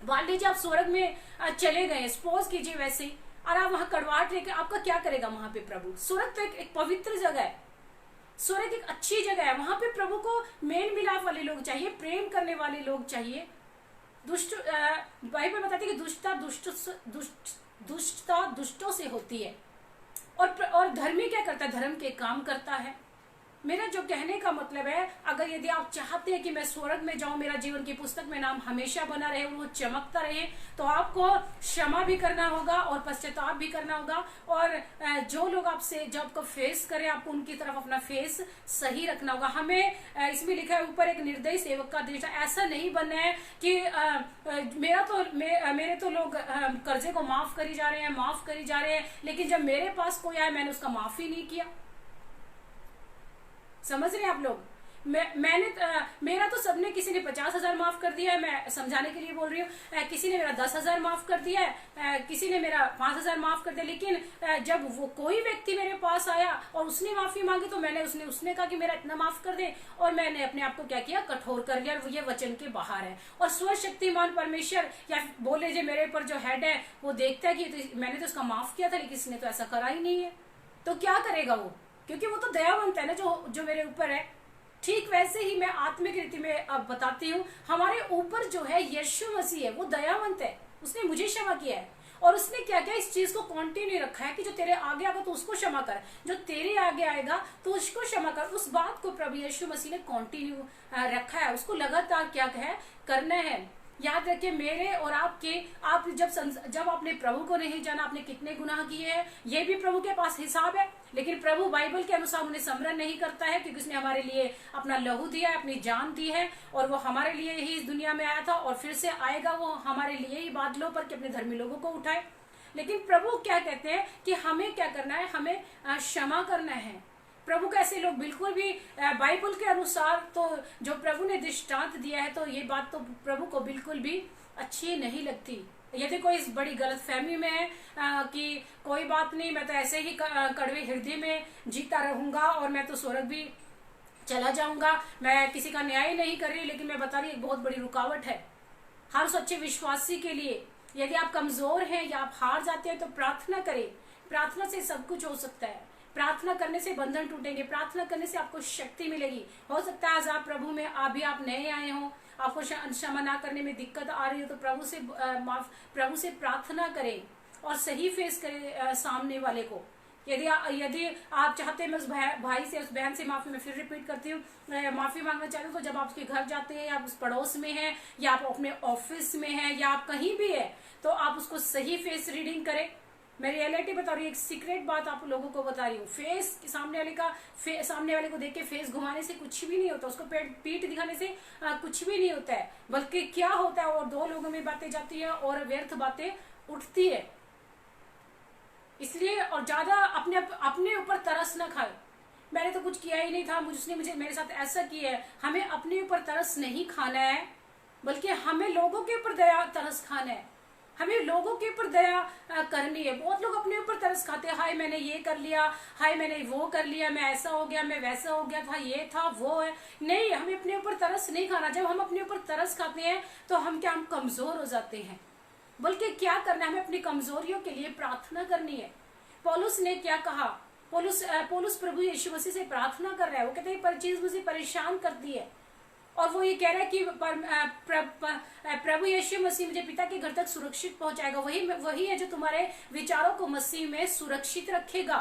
मान लीजिए आप स्वर्ग में चले गए, सपोज कीजिए वैसे ही, और आप वहां कड़वाहट लेके, आपका क्या करेगा वहां पे प्रभु? स्वर्ग तो एक पवित्र जगह है, स्वर्ग एक अच्छी जगह है, वहां पे प्रभु को मेल मिलाप वाले लोग चाहिए, प्रेम करने वाले लोग चाहिए। बाइबल बताती है कि दुष्टता दुष्टों से होती है और धर्मी क्या करता है? धर्म के काम करता है। मेरा जो कहने का मतलब है, अगर यदि आप चाहते हैं कि मैं स्वर्ग में जाऊं, मेरा जीवन की पुस्तक में नाम हमेशा बना रहे, वो चमकता रहे, तो आपको क्षमा भी करना होगा और पश्चाताप भी करना होगा। और जो लोग आपसे जो आपको फेस करें, आपको उनकी तरफ अपना फेस सही रखना होगा। हमें इसमें लिखा है ऊपर, एक निर्दयी सेवक का दृष्टा। ऐसा नहीं बनना है कि मेरे तो लोग कर्जे को माफ करी जा रहे हैं, लेकिन जब मेरे पास कोई आया मैंने उसका माफ ही नहीं किया। समझ रहे हैं आप लोग? मेरा तो सबने, किसी ने 50,000 माफ कर दिया है, मैं समझाने के लिए बोल रही हूँ, किसी ने मेरा 10,000 माफ कर दिया है, किसी ने मेरा 5,000 माफ कर दिया। लेकिन जब वो कोई व्यक्ति मेरे पास आया और उसने माफी मांगी तो उसने कहा कि मेरा इतना माफ कर दे, और मैंने अपने आप को क्या किया, कठोर कर लिया। ये वचन के बाहर है। और सर्वशक्तिमान परमेश्वर, या बोले जो मेरे ऊपर जो हेड है, वो देखता है कि मैंने तो उसका माफ किया था लेकिन इसने तो ऐसा करा ही नहीं है, तो क्या करेगा वो? क्योंकि वो तो दयावंत है ना, जो मेरे ऊपर है। ठीक वैसे ही मैं आत्मिक रीति में अब बताती हूँ, हमारे ऊपर जो है यीशु मसीह है, वो दयावंत है। उसने मुझे क्षमा किया है, और उसने क्या किया, इस चीज को कंटिन्यू रखा है कि जो तेरे आगे आएगा तो उसको क्षमा कर, जो तेरे आगे आएगा तो उसको क्षमा कर। उस बात को प्रभु यीशु मसीह ने कंटिन्यू रखा है, उसको लगातार क्या है, करना है। याद रखिए, मेरे और आप जब आपने प्रभु को नहीं जाना, आपने कितने गुनाह किए हैं, ये भी प्रभु के पास हिसाब है। लेकिन प्रभु बाइबल के अनुसार उन्हें स्मरण नहीं करता है, क्योंकि उसने हमारे लिए अपना लहू दिया है, अपनी जान दी है, और वो हमारे लिए ही इस दुनिया में आया था और फिर से आएगा वो हमारे लिए ही बादलों पर, कि अपने धर्मी लोगों को उठाए। लेकिन प्रभु क्या कहते हैं कि हमें क्या करना है, हमें क्षमा करना है। प्रभु को ऐसे लोग बिल्कुल भी बाइबल के अनुसार तो जो प्रभु ने दृष्टांत दिया है, तो ये बात तो प्रभु को बिल्कुल भी अच्छी नहीं लगती। यदि कोई इस बड़ी गलत फहमी में है कि कोई बात नहीं, मैं तो ऐसे ही कड़वे हृदय में जीता रहूंगा और मैं तो स्वर्ग भी चला जाऊंगा, मैं किसी का न्याय नहीं कर रही, लेकिन मैं बता रही एक बहुत बड़ी रुकावट है हर सच्चे विश्वासी के लिए। यदि आप कमजोर हैं या आप हार जाते हैं तो प्रार्थना करें। प्रार्थना से सब कुछ हो सकता है। प्रार्थना करने से बंधन टूटेंगे, प्रार्थना करने से आपको शक्ति मिलेगी। हो सकता है आज आप प्रभु में अभी आप नए आए हो, आपको क्षमा ना करने में दिक्कत आ रही हो, तो प्रभु से प्रार्थना करें और सही फेस करें सामने वाले को। यदि आप चाहते हैं, मैं उस भाई से, उस बहन से माफी, मैं फिर रिपीट करती हूँ, माफी मांगना चाहती हूँ, तो जब आप उसके घर जाते हैं, या आप उस पड़ोस में हैं, या आप अपने ऑफिस में हैं, या आप कहीं भी है, तो आप उसको सही फेस रीडिंग करें। मैं रियलिटी बता रही हूँ, एक सीक्रेट बात आप लोगों को बता रही हूँ। फेस सामने वाले को देख के फेस घुमाने से कुछ भी नहीं होता, उसको पीठ दिखाने से कुछ भी नहीं होता है। बल्कि क्या होता है, और दो लोगों में बातें जाती है और व्यर्थ बातें उठती है। इसलिए और ज्यादा अपने ऊपर तरस न खाए, मैंने तो कुछ किया ही नहीं था, उसने मेरे साथ ऐसा किया है। हमें अपने ऊपर तरस नहीं खाना है, बल्कि हमें लोगों के ऊपर दया तरस खाना है। हमें लोगों के ऊपर दया करनी है। बहुत लोग अपने ऊपर तरस खाते हैं, हाय मैंने ये कर लिया, हाय मैंने वो कर लिया, मैं ऐसा हो गया, मैं वैसा हो गया था, ये था वो है। नहीं, हमें अपने ऊपर तरस नहीं खाना। जब हम अपने ऊपर तरस खाते हैं तो हम कमजोर हो जाते हैं। बल्कि क्या करना है, हमें अपनी कमजोरियों के लिए प्रार्थना करनी है। पौलुस ने क्या कहा, पौलुस प्रभु यीशु मसीह से प्रार्थना कर रहा है। वो कहते हैं पर चीज मुझे परेशान करती है, और वो ये कह रहा है कि प्रभु यीशु मसीह मुझे पिता के घर तक सुरक्षित पहुंचाएगा। वही है जो तुम्हारे विचारों को मसीह में सुरक्षित रखेगा।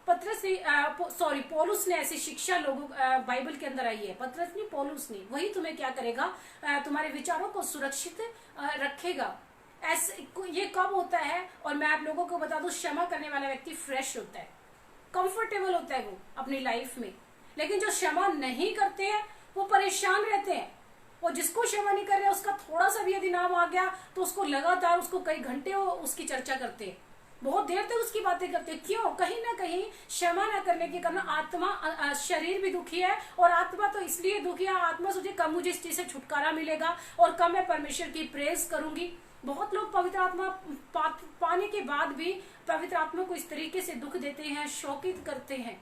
पौलुस ने ऐसी शिक्षा लोगों बाइबल के अंदर आई है। पतरस नहीं, पौलुस नहीं। वही तुम्हें क्या करेगा, तुम्हारे विचारों को सुरक्षित रखेगा। ऐसे ये कब होता है, और मैं आप लोगों को बता दूं, क्षमा करने वाला व्यक्ति फ्रेश होता है, कंफर्टेबल होता है वो अपनी लाइफ में। लेकिन जो क्षमा नहीं करते हैं वो परेशान रहते हैं। और जिसको क्षमा नहीं कर रहे, उसका थोड़ा सा भी यदि नाम आ गया तो उसको लगातार, उसको कई घंटे उसकी चर्चा करते हैं, बहुत देर तक उसकी बातें करते हैं। क्यों? कहीं ना कहीं क्षमा न करने के कारण आत्मा, शरीर भी दुखी है, और आत्मा तो इसलिए दुखी है, आत्मा सोचे कब मुझे इस चीज से छुटकारा मिलेगा और कब मैं परमेश्वर की प्रेज करूंगी। बहुत लोग पवित्र आत्मा पाने के बाद भी पवित्र आत्मा को इस तरीके से दुख देते हैं, शोकित करते हैं।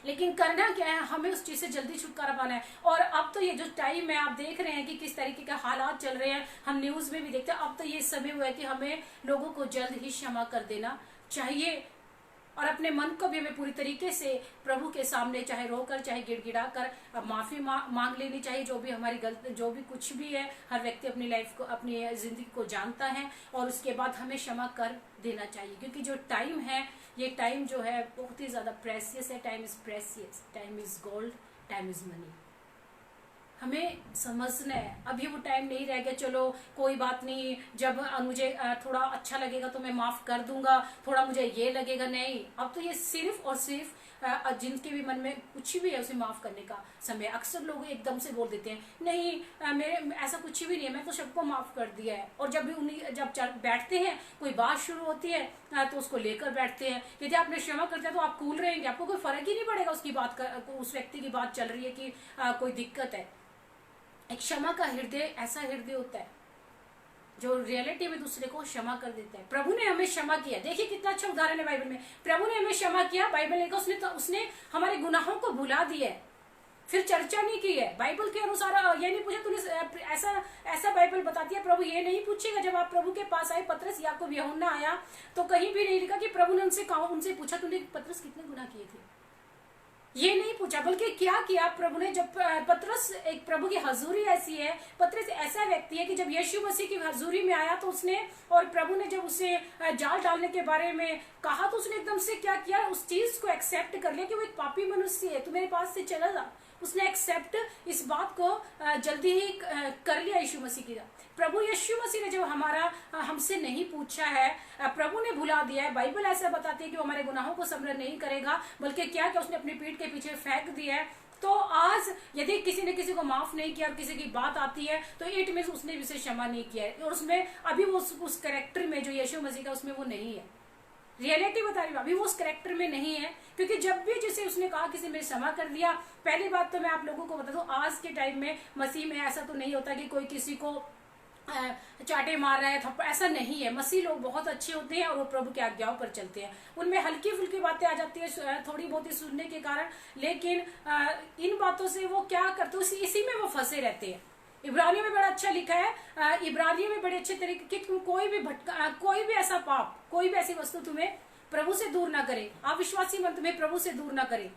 लेकिन करना क्या है, हमें उस चीज से जल्दी छुटकारा पाना है। और अब तो ये जो टाइम है, आप देख रहे हैं कि किस तरीके के हालात चल रहे हैं, हम न्यूज में भी देखते हैं। अब तो ये समय हुआ है कि हमें लोगों को जल्द ही क्षमा कर देना चाहिए। और अपने मन को भी हमें पूरी तरीके से प्रभु के सामने चाहे रोकर चाहे गिड़गिड़ा कर माफी मांग लेनी चाहिए। जो भी हमारी गलती, जो भी कुछ भी है, हर व्यक्ति अपनी लाइफ को, अपनी जिंदगी को जानता है, और उसके बाद हमें क्षमा कर देना चाहिए। क्योंकि जो टाइम है, ये टाइम जो है बहुत ही ज्यादा प्रेसियस है। Time is precious, time is gold, time is money. हमें समझना है अभी वो टाइम नहीं रह गया, चलो कोई बात नहीं, जब मुझे थोड़ा अच्छा लगेगा तो मैं माफ कर दूंगा, थोड़ा मुझे ये लगेगा, नहीं। अब तो ये सिर्फ और सिर्फ जिनके भी मन में कुछ भी है उसे माफ करने का समय। अक्सर लोग एकदम से बोल देते हैं, नहीं मेरे ऐसा कुछ भी नहीं है, मैं तो सबको माफ कर दिया है। और जब भी उन्हीं जब बैठते हैं, कोई बात शुरू होती है तो उसको लेकर बैठते हैं। यदि आपने क्षमा कर दिया तो आप कूल रहेंगे, आपको कोई फर्क ही नहीं पड़ेगा उसकी बात का, उस व्यक्ति की बात चल रही है कि कोई दिक्कत है। एक क्षमा का हृदय ऐसा हृदय होता है जो रियलिटी में दूसरे को क्षमा कर देता है। प्रभु ने हमें क्षमा किया। देखिए कितना अच्छा उदाहरण है बाइबल में। प्रभु ने हमें क्षमा किया, बाइबल लिखा, उसने हमारे गुनाहों को भुला दिया है, फिर चर्चा नहीं की है। बाइबल के अनुसार ये नहीं पूछा तूने ऐसा बाइबल बताती है, प्रभु ये नहीं पूछेगा। जब आप प्रभु के पास आए, पतरस याकूब यूहन्ना आया, तो कहीं भी नहीं लिखा कि प्रभु ने उनसे पूछा तूने पतरस कितने गुनाह किए थे, ये नहीं पूछा। बल्कि क्या किया प्रभु ने, जब पतरस, एक प्रभु की हजूरी ऐसी है, पतरस ऐसा व्यक्ति है कि जब यीशु मसीह की हजूरी में आया तो उसने, और प्रभु ने जब उसे जाल डालने के बारे में कहा, तो उसने एकदम से क्या किया, उस चीज को एक्सेप्ट कर लिया कि वो एक पापी मनुष्य है, तू मेरे पास से चला जा। उसने एक्सेप्ट इस बात को जल्दी ही कर लिया यीशु मसीह की। प्रभु यीशु मसीह ने जब हमसे नहीं पूछा है, प्रभु ने भुला दिया है। बाइबल ऐसा बताती है कि वो हमारे गुनाहों को स्मरण नहीं करेगा, बल्कि क्या उसने अपनी पीठ के पीछे फेंक दिया है। तो आज यदि किसी ने किसी को माफ नहीं किया और किसी की बात आती है, तो इट मींस उसने भी उसे क्षमा नहीं किया है, और उसमें अभी वो उस कैरेक्टर में जो यीशु मसीह का, उसमें वो नहीं है। रियलिटी बता रही हूँ, अभी वो उस कैरेक्टर में नहीं है। क्योंकि जब भी जैसे उसने कहा किसी ने क्षमा कर दिया, पहली बात तो मैं आप लोगों को बता दूं, आज के टाइम में मसीह में ऐसा तो नहीं होता कि कोई किसी को चाटे मार रहा है, थप्पड़, ऐसा नहीं है। मसीह लोग बहुत अच्छे होते हैं और वो प्रभु की आज्ञाओं पर चलते हैं। उनमें हल्की फुल्की बातें आ जाती है थोड़ी बहुत ही सुनने के कारण, लेकिन इन बातों से वो क्या करते हैं, इसी में वो फंसे रहते हैं। इब्रानियों में बड़ा अच्छा लिखा है, इब्रानियों में बड़े अच्छे तरीके कि कोई भी भटका, कोई भी ऐसा पाप, कोई भी ऐसी वस्तु तुम्हें प्रभु से दूर ना करे, अविश्वासी मन तुम्हें प्रभु से दूर ना करे।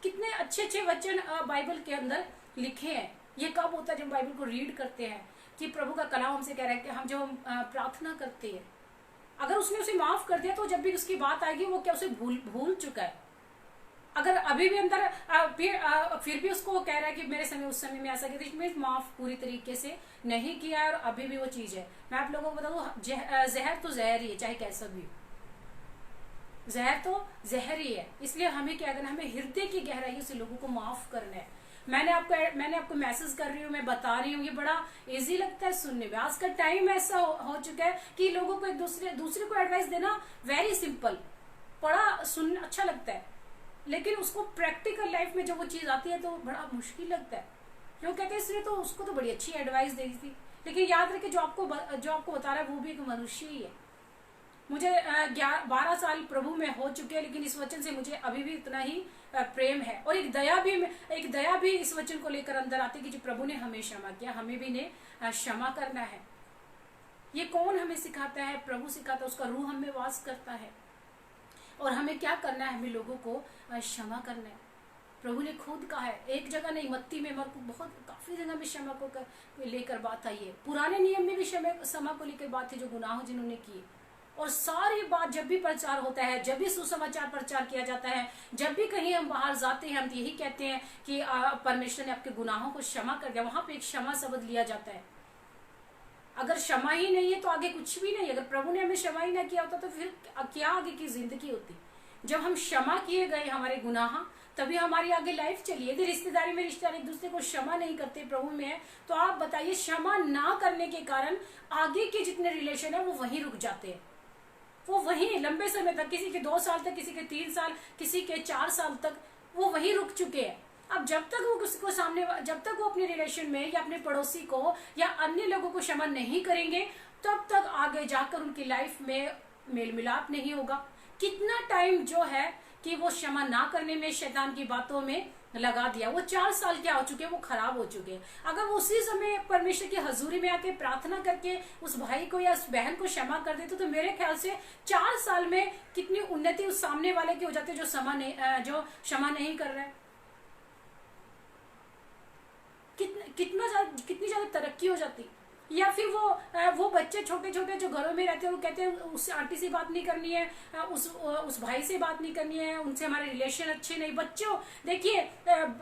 कितने अच्छे अच्छे वचन बाइबल के अंदर लिखे हैं। ये कब होता है, जब बाइबल को रीड करते हैं कि प्रभु का कलाम हमसे कह रहा है कि हम जब प्रार्थना करते हैं, अगर उसने उसे माफ कर दिया, तो जब भी उसकी बात आएगी वो क्या उसे भूल चुका है। अगर अभी भी अंदर फिर भी उसको कह रहा है कि मेरे समय उस समय में ऐसा किया, इसमें माफ पूरी तरीके से नहीं किया और अभी भी वो चीज है। मैं आप लोगों को बता दूं, जहर तो जहर ही है, चाहे कैसा भी हो, जहर तो जहर ही है। इसलिए हमें क्या करना, हमें हृदय की गहराई से लोगों को माफ करना है। मैंने आपको मैसेज कर रही हूँ, मैं बता रही हूँ, ये बड़ा इजी लगता है सुनने में। आज का टाइम ऐसा हो चुका है कि लोगों को एक दूसरे को एडवाइस देना वेरी सिंपल, बड़ा सुन अच्छा लगता है, लेकिन उसको प्रैक्टिकल लाइफ में जब वो चीज आती है तो बड़ा मुश्किल लगता है। लोग कहते हैं इसने तो उसको तो बड़ी अच्छी एडवाइस दी थी, लेकिन याद रखे जो आपको बता रहा है वो भी एक मनुष्य ही है। मुझे 12 साल प्रभु में हो चुके हैं, लेकिन इस वचन से मुझे अभी भी इतना ही प्रेम है, और एक दया भी इस वचन को लेकर अंदर आती है कि जो प्रभु ने हमें क्षमा किया, हमें भी ने क्षमा करना है। ये कौन हमें सिखाता है? प्रभु सिखाता है, उसका रूह हमें वास करता है। और हमें क्या करना है? हमें लोगों को क्षमा करना है। प्रभु ने खुद कहा है, एक जगह नहीं, मत्ती में बहुत काफी जगह में क्षमा को लेकर बात आई है। पुराने नियम में भी क्षमा को लेकर बात है, जो गुनाह जिन्होंने किए। और सारी बात जब भी प्रचार होता है, जब भी सुसमाचार प्रचार किया जाता है, जब भी कहीं हम बाहर जाते हैं, हम यही कहते हैं कि परमेश्वर ने आपके गुनाहों को क्षमा कर दिया। वहां पे एक क्षमा शब्द लिया जाता है। अगर क्षमा ही नहीं है तो आगे कुछ भी नहीं। अगर प्रभु ने हमें क्षमा ही ना किया होता तो फिर क्या आगे की जिंदगी होती। जब हम क्षमा किए गए हमारे गुनाह, तभी हमारी आगे लाइफ चली। यदि रिश्तेदारी में रिश्तेदार एक दूसरे को क्षमा नहीं करते प्रभु में है, तो आप बताइए, क्षमा ना करने के कारण आगे के जितने रिलेशन है वो वहीं रुक जाते हैं। वो वहीं लंबे समय तक, किसी के 2 साल तक, किसी के 3 साल, किसी के 4 साल तक वो वहीं रुक चुके हैं। अब जब तक वो किसी को जब तक वो अपने रिलेशन में या अपने पड़ोसी को या अन्य लोगों को क्षमा नहीं करेंगे, तब तक आगे जाकर उनकी लाइफ में मेल मिलाप नहीं होगा। कितना टाइम जो है कि वो क्षमा ना करने में, शैतान की बातों में लगा दिया, वो 4 साल क्या हो चुके हैं, वो खराब हो चुके हैं। अगर वो उसी समय परमेश्वर की हजूरी में आके प्रार्थना करके उस भाई को या उस बहन को क्षमा कर देते तो मेरे ख्याल से 4 साल में कितनी उन्नति उस सामने वाले की हो जाती है जो क्षमा नहीं कर रहा है। कितनी ज्यादा तरक्की हो जाती। या फिर वो बच्चे छोटे छोटे जो घरों में रहते हैं, वो कहते हैं उस आंटी से बात नहीं करनी है, उस भाई से बात नहीं करनी है, उनसे हमारे रिलेशन अच्छे नहीं। बच्चों देखिए,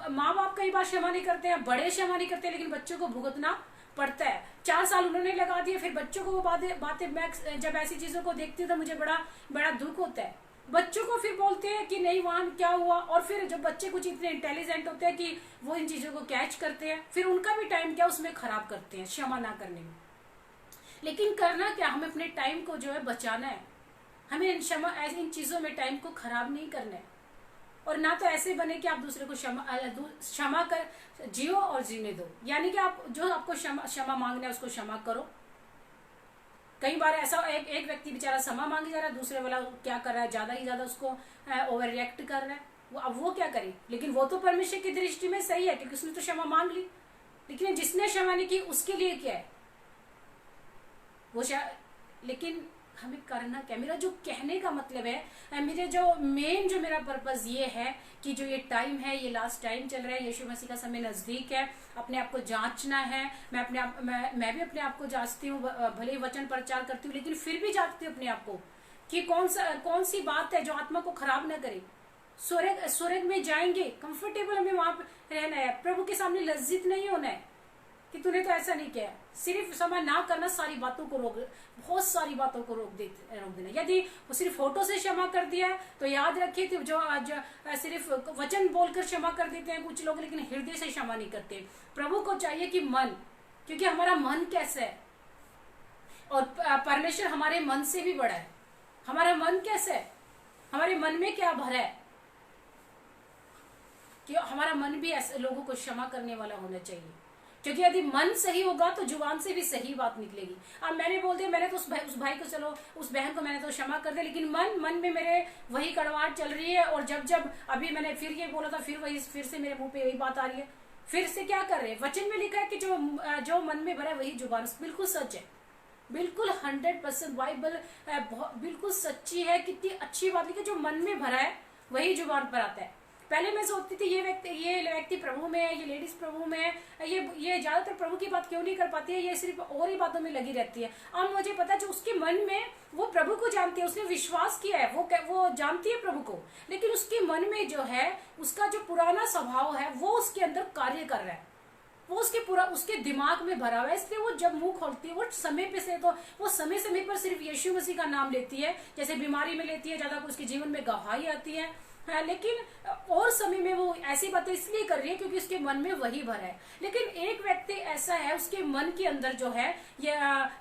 माँ बाप कई बार क्षमा नहीं करते हैं, बड़े क्षमा नहीं करते, लेकिन बच्चों को भुगतना पड़ता है। 4 साल उन्होंने लगा दिए, फिर बच्चों को वो बातें मैं जब ऐसी चीजों को देखती हूँ तो मुझे बड़ा बड़ा दुख होता है। बच्चों को फिर बोलते हैं कि नहीं वहां क्या हुआ, और फिर जब बच्चे कुछ इतने इंटेलिजेंट होते हैं कि वो इन चीजों को कैच करते हैं, फिर उनका भी टाइम क्या उसमें खराब करते हैं क्षमा ना करने में। लेकिन करना क्या, हमें अपने टाइम को जो है बचाना है, हमें इन चीजों में टाइम को खराब नहीं करना है। और ना तो ऐसे बने कि आप दूसरे को क्षमा कर जियो और जीने दो, यानी कि आप जो आपको क्षमा मांगना है उसको क्षमा करो। कई बार ऐसा एक व्यक्ति बेचारा क्षमा मांगे जा रहा है, दूसरे वाला क्या कर रहा है, ज्यादा ही ज्यादा उसको ओवर रिएक्ट कर रहा है। अब वो क्या करे, लेकिन वो तो परमेश्वर की दृष्टि में सही है क्योंकि उसने तो क्षमा मांग ली। लेकिन जिसने क्षमा नहीं की उसके लिए क्या है वो लेकिन हमें करना क्या, मेरा जो कहने का मतलब है, मेरा पर्पस ये है कि जो ये टाइम है, ये लास्ट टाइम चल रहा है, यीशु मसीह का समय नजदीक है, अपने आप को जांचना है। मैं भी अपने आप को जांचती हूँ, भले ही वचन प्रचार करती हूँ लेकिन फिर भी जांचती हूँ अपने आप को कि कौन सी बात है जो आत्मा को खराब ना करे। स्वर्ग में जाएंगे, कंफर्टेबल हमें वहां रहना है, प्रभु के सामने लज्जित नहीं होना है कि तूने तो ऐसा नहीं किया। सिर्फ क्षमा ना करना सारी बातों को बहुत सारी बातों को रोक देना। यदि वो सिर्फ फोटो से क्षमा कर दिया तो याद रखिए कि जो आज सिर्फ वचन बोलकर क्षमा कर देते हैं कुछ लोग, लेकिन हृदय से क्षमा नहीं करते। प्रभु को चाहिए कि मन, क्योंकि हमारा मन कैसा है और परमेश्वर हमारे मन से भी बड़ा है। हमारा मन कैसा है, हमारे मन में क्या भरा है, कि हमारा मन भी ऐसे लोगों को क्षमा करने वाला होना चाहिए। क्योंकि यदि मन सही होगा तो जुबान से भी सही बात निकलेगी। अब मैंने बोल दिया, मैंने तो उस भाई को, चलो उस बहन को मैंने तो क्षमा कर दिया, लेकिन मन में मेरे वही कड़वाहट चल रही है। और जब अभी मैंने फिर ये बोला था, फिर से मेरे मुंह पे वही बात आ रही है। फिर से क्या कर रहे हैं, वचन में लिखा है कि जो मन में भरा है वही जुबान। बिल्कुल सच है, बिल्कुल 100% बाइबल बिल्कुल सच्ची है। कितनी अच्छी बात है कि जो मन में भरा है वही जुबान पर आता है। पहले मैं सोचती थी ये व्यक्ति प्रभु में है, ये लेडीज प्रभु में है, ये ज्यादातर प्रभु की बात क्यों नहीं कर पाती है, ये सिर्फ और ही बातों में लगी रहती है। अब मुझे पता है जो उसके मन में, वो प्रभु को जानती है, उसने विश्वास किया है, वो जानती है प्रभु को, लेकिन उसके मन में जो है उसका जो पुराना स्वभाव है वो उसके अंदर कार्य कर रहा है, वो उसके दिमाग में भरा हुआ है। इसलिए वो जब मुंह खोलती है वो समय पे से, तो वो समय समय पर सिर्फ यीशु मसीह का नाम लेती है, जैसे बीमारी में लेती है, ज्यादा उसके जीवन में गवाही आती है। लेकिन और समय में वो ऐसी बातें इसलिए कर रही है क्योंकि उसके मन में वही भरा है। लेकिन एक व्यक्ति ऐसा है, उसके मन के अंदर जो है ये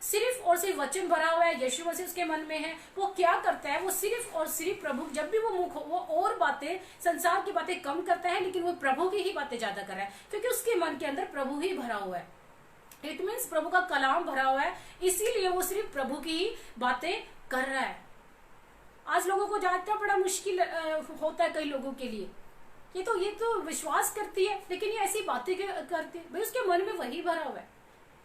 सिर्फ और सिर्फ वचन भरा हुआ है, यीशु मसीह उसके मन में है। वो क्या करता है, वो सिर्फ और सिर्फ प्रभु, जब भी वो और बातें, संसार की बातें कम करता है, लेकिन वो प्रभु की ही बातें ज्यादा कर रहा है क्योंकि उसके मन के अंदर प्रभु ही भरा हुआ है। इट मीन्स प्रभु का कलाम भरा हुआ है, इसीलिए वो सिर्फ प्रभु की ही बातें कर रहा है। आज लोगों को जानना बड़ा मुश्किल होता है कई लोगों के लिए। ये तो विश्वास करती है लेकिन ये ऐसी बातें करती है, भाई उसके मन में वही भरा हुआ है।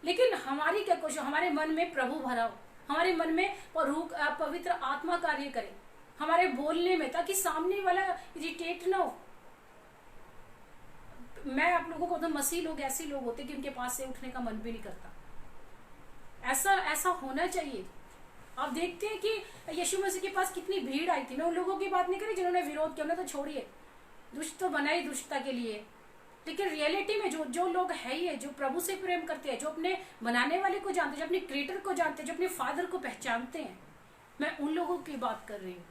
लेकिन हमारी क्या कोशिश, हमारे मन में प्रभु भरा हो, हमारे मन में पवित्र आत्मा कार्य करे हमारे बोलने में, ताकि सामने वाला इरिटेट ना हो। मैं आप लोगों को तो मसीह लोग ऐसे लोग होते कि उनके पास से उठने का मन भी नहीं करता। ऐसा होना चाहिए। आप देखते हैं कि यीशु मसीह के पास कितनी भीड़ आई थी। मैं उन लोगों की बात नहीं करी जिन्होंने विरोध किया, उन्हें तो छोड़िए, दुष्ट तो बना ही दुष्टता के लिए। लेकिन रियलिटी में जो लोग है ही है, जो प्रभु से प्रेम करते हैं, जो अपने बनाने वाले को जानते हैं, जो अपने क्रिएटर को जानते हैं, जो अपने फादर को पहचानते हैं, मैं उन लोगों की बात कर रही हूँ।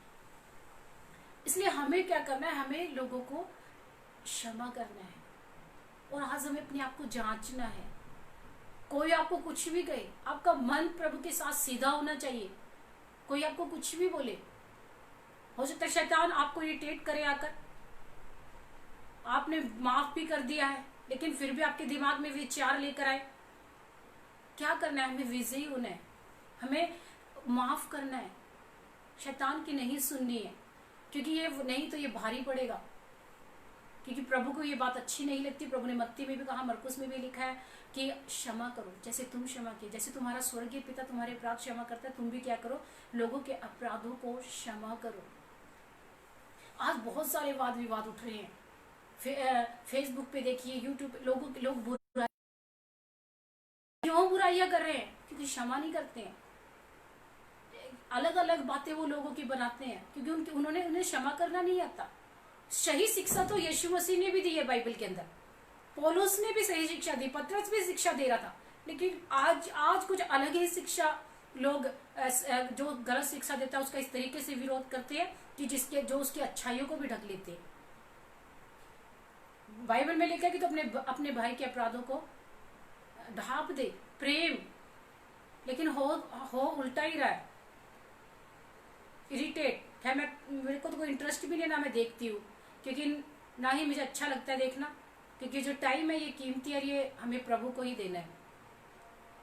इसलिए हमें क्या करना है, हमें लोगों को क्षमा करना है और आज हमें अपने आप को जांचना है। कोई आपको कुछ भी कहे, आपका मन प्रभु के साथ सीधा होना चाहिए। कोई आपको कुछ भी बोले, हो सकता है शैतान आपको इरिटेट करे आकर, आपने माफ भी कर दिया है लेकिन फिर भी आपके दिमाग में विचार लेकर आए। क्या करना है, हमें विजयी होना है, हमें माफ करना है, शैतान की नहीं सुननी है, क्योंकि ये नहीं तो ये भारी पड़ेगा। क्योंकि प्रभु को ये बात अच्छी नहीं लगती। प्रभु ने मत्ती में भी कहा, मरकुस में भी लिखा है कि क्षमा करो जैसे तुम क्षमा किए, जैसे तुम्हारा स्वर्गीय पिता तुम्हारे अपराध क्षमा करता है, तुम भी क्या करो, लोगों के अपराधों को क्षमा करो। आज बहुत सारे वाद विवाद उठ रहे हैं। फेसबुक पे देखिए, यूट्यूब पे लोग क्यों बुराइयां कर रहे हैं? क्योंकि क्षमा नहीं करते हैं। अलग अलग बातें वो लोगों की बनाते हैं क्योंकि उन्हें क्षमा करना नहीं आता। सही शिक्षा तो यीशु मसीह ने भी दी है बाइबल के अंदर, पौलुस ने भी सही शिक्षा दी, पतरस भी शिक्षा दे रहा था। लेकिन आज कुछ अलग ही शिक्षा लोग जो गलत शिक्षा देता है उसका इस तरीके से विरोध करते हैं कि जो उसकी अच्छाइयों को भी ढक लेते हैं। बाइबल में लिखा है कि तो अपने भाई के अपराधों को ढांप दे, प्रेम, लेकिन हो उल्टा ही रहा है। इरिटेट है, मेरे को तो कोई इंटरेस्ट भी नहीं ना मैं देखती हूँ, क्योंकि ना ही मुझे अच्छा लगता है देखना, क्योंकि जो टाइम है ये कीमती है, ये हमें प्रभु को ही देना है।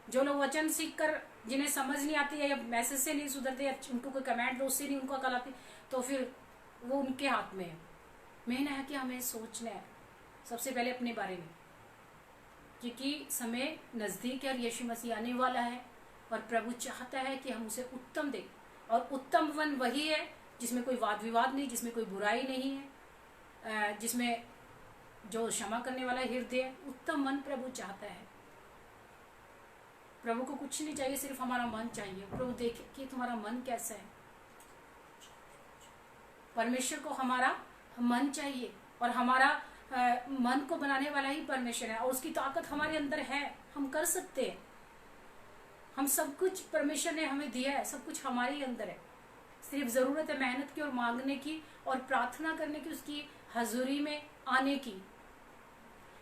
जो लोग वचन सीख कर जिन्हें समझ नहीं आती है या मैसेज से नहीं सुधरते या उनको कोई कमेंट उससे नहीं उनको अकल आती, तो फिर वो उनके हाथ में है। मेन है कि हमें सोचना है सबसे पहले अपने बारे में, क्योंकि समय नजदीक है और यीशु मसीह आने वाला है और प्रभु चाहता है कि हम उसे उत्तम दें। और उत्तम वन वही है जिसमें कोई वाद विवाद नहीं, जिसमें कोई बुराई नहीं है, जिसमें जो क्षमा करने वाला हृदय, उत्तम मन प्रभु चाहता है। प्रभु को कुछ नहीं चाहिए, सिर्फ हमारा मन चाहिए। प्रभु देखे कि तुम्हारा मन कैसा है। परमेश्वर को हमारा मन चाहिए और हमारा मन को बनाने वाला ही परमेश्वर है और उसकी ताकत हमारे अंदर है। हम कर सकते हैं, हम सब कुछ परमेश्वर ने हमें दिया है, सब कुछ हमारे ही अंदर है। सिर्फ जरूरत है मेहनत की और मांगने की और प्रार्थना करने की, उसकी हजूरी में आने की।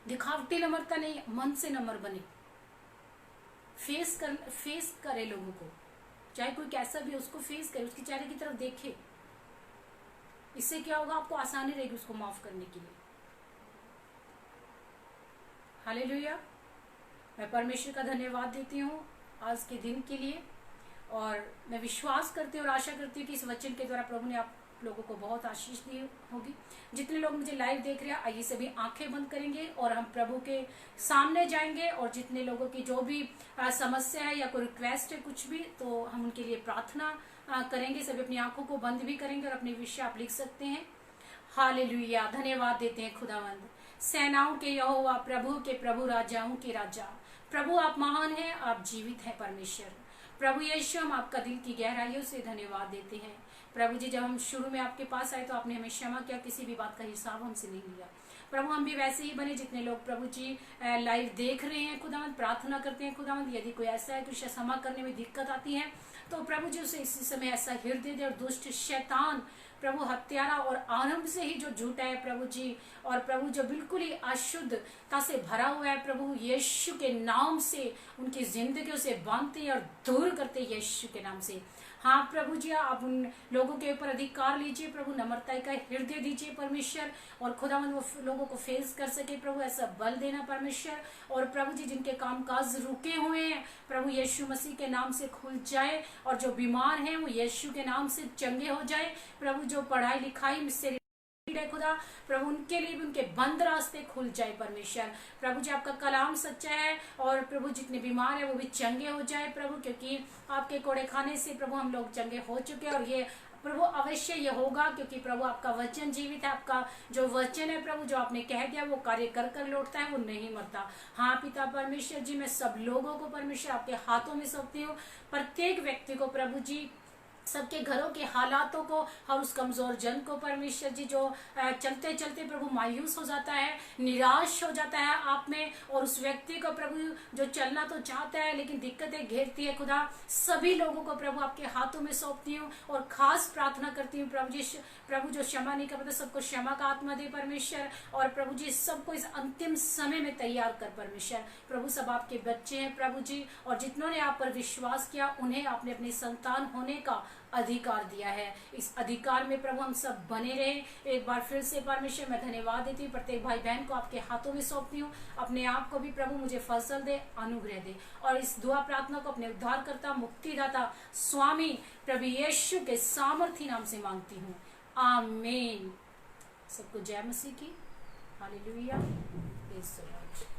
दिखावटी नम्रता नहीं, मन से नम्र बने, फेस करे लोगों को, चाहे कोई कैसा भी उसको फेस करे, उसके चेहरे की तरफ देखे। इससे क्या होगा, आपको आसानी रहेगी उसको माफ करने के लिए। हालेलुया। मैं परमेश्वर का धन्यवाद देती हूँ आज के दिन के लिए, और मैं विश्वास करती हूँ और आशा करती हूँ कि इस वचन के द्वारा प्रभु ने आप लोगों को बहुत आशीष दी होगी। जितने लोग मुझे लाइव देख रहे हैं, आइए सभी आंखें बंद करेंगे और हम प्रभु के सामने जाएंगे, और जितने लोगों की जो भी समस्या है या कोई रिक्वेस्ट है कुछ भी, तो हम उनके लिए प्रार्थना करेंगे। सभी अपनी आंखों को बंद भी करेंगे और अपने विषय आप लिख सकते हैं। हालेलुया। धन्यवाद देते हैं खुदावंद, सेनाओं के यहोवा, प्रभु के प्रभु, राजाओं के राजा। प्रभु आप महान हैं, आप जीवित हैं परमेश्वर। प्रभु यीशु, हम आपका दिल की गहराइयों से धन्यवाद देते हैं। प्रभु जी, जब हम शुरू में आपके पास आए तो आपने हमें क्षमा किया, किसी भी बात का हिसाब हमसे नहीं लिया। प्रभु हम भी वैसे ही बने, जितने लोग प्रभु जी लाइव देख रहे हैं खुदावंद, प्रार्थना करते हैं खुदावंद, यदि कोई ऐसा है कि क्षमा करने में दिक्कत आती है तो प्रभु जी उसे इसी समय ऐसा हृदय दे। और दुष्ट शैतान प्रभु, हत्यारा और आरंभ से ही जो झूठा है प्रभु जी, और प्रभु जो बिल्कुल ही अशुद्धता से भरा हुआ है, प्रभु यीशु के नाम से उनकी जिंदगियों से बांधते हैं और दूर करते हैं यीशु के नाम से। हाँ प्रभु जी, आप उन लोगों के ऊपर अधिकार लीजिए प्रभु, नम्रता का हृदय दीजिए परमेश्वर, और खुदावंद वो लोगों को फेस कर सके प्रभु, ऐसा बल देना परमेश्वर। और प्रभु जी, जिनके कामकाज रुके हुए हैं प्रभु यीशु मसीह के नाम से खुल जाए, और जो बीमार हैं वो यीशु के नाम से चंगे हो जाए प्रभु। जो पढ़ाई लिखाई से है खुदा प्रभु, उनके लिए भी उनके बंद रास्ते खुल जाए परमेश्वर। प्रभु जी, आपका कलाम सच्चा है, और प्रभु जितने बीमार है वो भी चंगे हो जाए प्रभु, क्योंकि आपके कोड़े खाने से प्रभु हम लोग चंगे हो चुके हैं, और ये प्रभु अवश्य ये होगा, क्योंकि प्रभु आपका वचन जीवित है। आपका जो वचन है प्रभु, जो आपने कह दिया वो कार्य कर कर लौटता है, वो नहीं मरता। हाँ पिता परमेश्वर जी, मैं सब लोगों को परमेश्वर आपके हाथों में सौंपती हूँ, प्रत्येक व्यक्ति को प्रभु जी, सबके घरों के हालातों को, और उस कमजोर जन को परमेश्वर जी, जो चलते चलते प्रभु मायूस हो जाता है, निराश हो जाता है आप में, और उस व्यक्ति को प्रभु जो चलना तो चाहता है लेकिन दिक्कतें घेरती है खुदा, सभी लोगों को प्रभु आपके हाथों में सौंपती हूँ। और खास प्रार्थना करती हूँ प्रभु जी, प्रभु जो क्षमा नहीं कर पाते सबको क्षमा का आत्मा दे परमेश्वर, और प्रभु जी सबको इस अंतिम समय में तैयार कर परमेश्वर। प्रभु सब आपके बच्चे हैं प्रभु जी, और जितनों ने आप पर विश्वास किया उन्हें आपने अपनी संतान होने का अधिकार दिया है। इस अधिकार में प्रभु हम सब बने रहे। एक बार फिर से परमेश्वर मैं धन्यवाद देती हूँ, प्रत्येक भाई बहन को आपके हाथों में सौंपती हूँ। अपने आप को भी प्रभु मुझे फसल दे, अनुग्रह दे, और इस दुआ प्रार्थना को अपने उद्धारकर्ता, मुक्तिदाता, स्वामी प्रभु यीशु के सामर्थी नाम से मांगती हूँ, आमीन। सबको जय मसीह की। Hallelujah, praise the Lord.